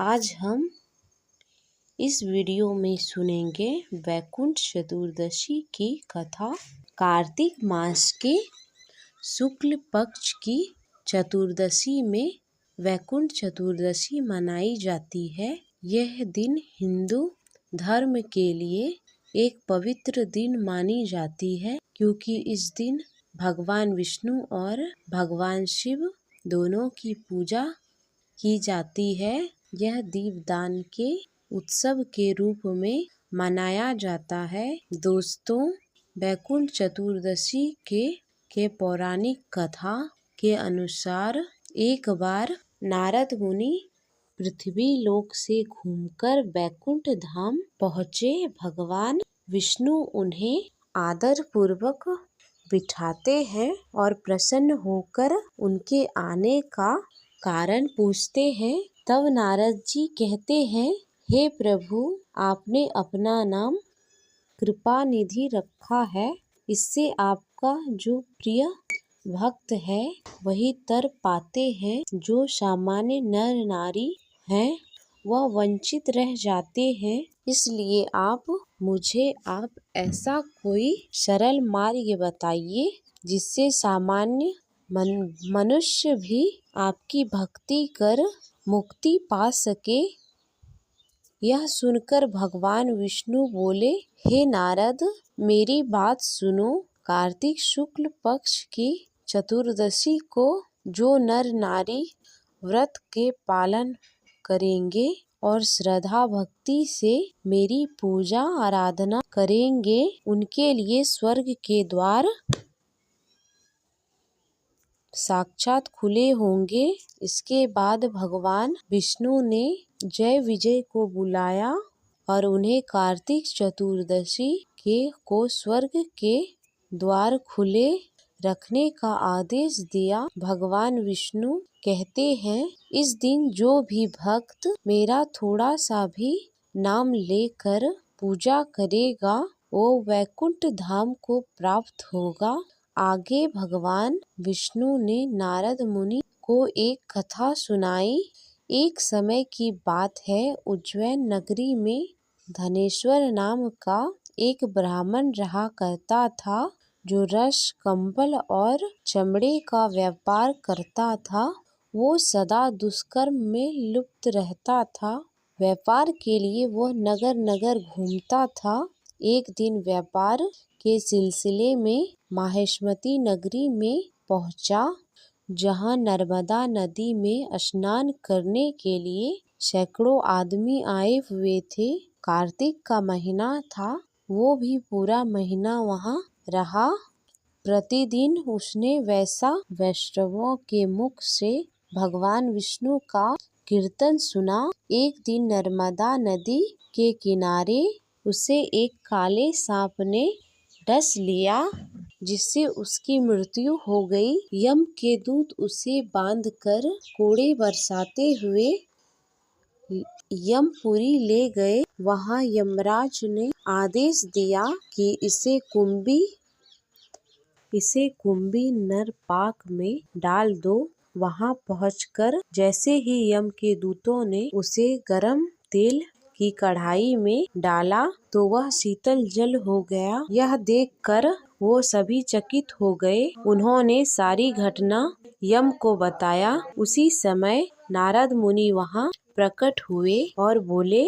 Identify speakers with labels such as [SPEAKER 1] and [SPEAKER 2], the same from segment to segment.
[SPEAKER 1] आज हम इस वीडियो में सुनेंगे वैकुंठ चतुर्दशी की कथा। कार्तिक मास के शुक्ल पक्ष की चतुर्दशी में वैकुंठ चतुर्दशी मनाई जाती है। यह दिन हिंदू धर्म के लिए एक पवित्र दिन मानी जाती है, क्योंकि इस दिन भगवान विष्णु और भगवान शिव दोनों की पूजा की जाती है। यह दीपदान के उत्सव के रूप में मनाया जाता है। दोस्तों, वैकुंठ चतुर्दशी के पौराणिक कथा के अनुसार एक बार नारद मुनि पृथ्वी लोक से घूमकर वैकुंठ धाम पहुँचे। भगवान विष्णु उन्हें आदर पूर्वक बिठाते हैं और प्रसन्न होकर उनके आने का कारण पूछते हैं। तब नारद जी कहते हैं, हे प्रभु, आपने अपना नाम कृपा निधि रखा है। इससे आपका जो प्रिय भक्त है वही तर पाते हैं। जो सामान्य नर नारी हैं वह वंचित रह जाते हैं। इसलिए आप ऐसा कोई सरल मार्ग बताइए जिससे सामान्य मनुष्य भी आपकी भक्ति कर मुक्ति पा सके। यह सुनकर भगवान विष्णु बोले, हे नारद, मेरी बात सुनो। कार्तिक शुक्ल पक्ष की चतुर्दशी को जो नर नारी व्रत के पालन करेंगे और श्रद्धा भक्ति से मेरी पूजा आराधना करेंगे, उनके लिए स्वर्ग के द्वार साक्षात खुले होंगे। इसके बाद भगवान विष्णु ने जय विजय को बुलाया और उन्हें कार्तिक चतुर्दशी को स्वर्ग के द्वार खुले रखने का आदेश दिया। भगवान विष्णु कहते हैं, इस दिन जो भी भक्त मेरा थोड़ा सा भी नाम लेकर पूजा करेगा वो वैकुंठ धाम को प्राप्त होगा। आगे भगवान विष्णु ने नारद मुनि को एक कथा सुनाई। एक समय की बात है, उज्जैन नगरी में धनेश्वर नाम का एक ब्राह्मण रहा करता था, जो रस, कंबल और चमड़े का व्यापार करता था। वो सदा दुष्कर्म में लिप्त रहता था। व्यापार के लिए वह नगर नगर घूमता था। एक दिन व्यापार के सिलसिले में माहेश्मती नगरी में पहुंचा, जहां नर्मदा नदी में स्नान करने के लिए सैकड़ों आदमी आए हुए थे। कार्तिक का महीना था, वो भी पूरा महीना वहां रहा। प्रतिदिन उसने वैष्णवों के मुख से भगवान विष्णु का कीर्तन सुना। एक दिन नर्मदा नदी के किनारे उसे एक काले सांप ने डस लिया, जिससे उसकी मृत्यु हो गई। यम के दूत उसे बांधकर कोड़े बरसाते हुए यमपुरी ले गए। वहां यमराज ने आदेश दिया कि इसे कुंभी नरपाक में डाल दो। वहां पहुंचकर जैसे ही यम के दूतों ने उसे गरम तेल की कढ़ाई में डाला तो वह शीतल जल हो गया। यह देखकर वो सभी चकित हो गए। उन्होंने सारी घटना यम को बताया। उसी समय नारद मुनि वहां प्रकट हुए और बोले,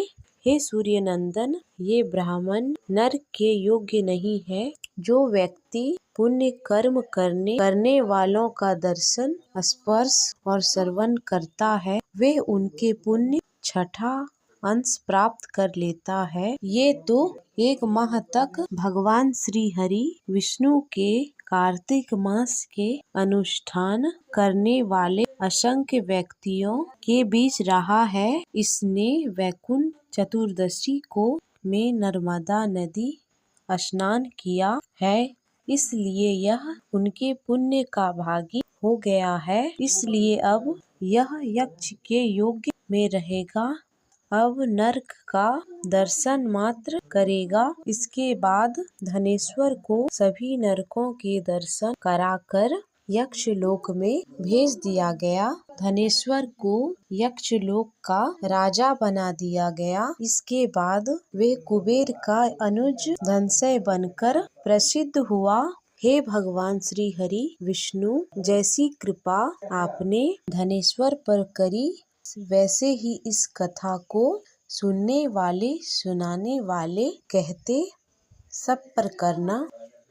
[SPEAKER 1] हे सूर्य नंदन, ये ब्राह्मण नर के योग्य नहीं है। जो व्यक्ति पुण्य कर्म करने वालों का दर्शन, स्पर्श और श्रवण करता है, वे उनके पुण्य छठा अंश प्राप्त कर लेता है। ये तो एक माह तक भगवान श्री हरि विष्णु के कार्तिक मास के अनुष्ठान करने वाले असंख्य व्यक्तियों के बीच रहा है। इसने वैकुंठ चतुर्दशी को में नर्मदा नदी स्नान किया है, इसलिए यह उनके पुण्य का भागी हो गया है। इसलिए अब यह यक्ष के योग्य में रहेगा। अब नरक का दर्शन मात्र करेगा। इसके बाद धनेश्वर को सभी नरकों के दर्शन कराकर यक्षलोक में भेज दिया गया। धनेश्वर को यक्षलोक का राजा बना दिया गया। इसके बाद वे कुबेर का अनुज धनंजय बनकर प्रसिद्ध हुआ। हे भगवान श्री हरि विष्णु, जैसी कृपा आपने धनेश्वर पर करी, वैसे ही इस कथा को सुनने वाले सुनाने वाले कहते सब पर करना।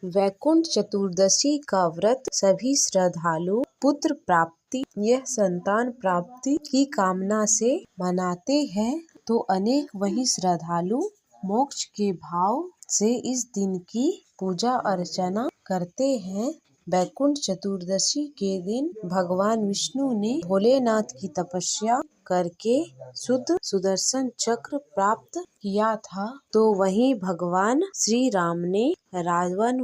[SPEAKER 1] वैकुंठ चतुर्दशी का व्रत सभी श्रद्धालु पुत्र प्राप्ति यह संतान प्राप्ति की कामना से मनाते हैं, तो अनेक वही श्रद्धालु मोक्ष के भाव से इस दिन की पूजा अर्चना करते हैं। वैकुंठ चतुर्दशी के दिन भगवान विष्णु ने भोलेनाथ की तपस्या करके शुद्ध सुदर्शन चक्र प्राप्त किया था, तो वहीं भगवान श्री राम ने रावण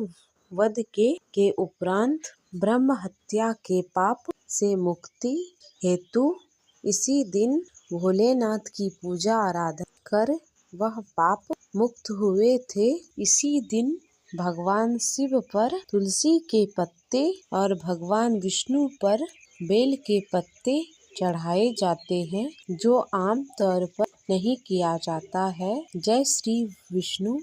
[SPEAKER 1] वध के उपरांत ब्रह्म हत्या के पाप से मुक्ति हेतु इसी दिन भोलेनाथ की पूजा आराधना कर वह पाप मुक्त हुए थे। इसी दिन भगवान शिव पर तुलसी के पत्ते और भगवान विष्णु पर बेल के पत्ते चढ़ाए जाते हैं, जो आम तौर पर नहीं किया जाता है। जय श्री विष्णु।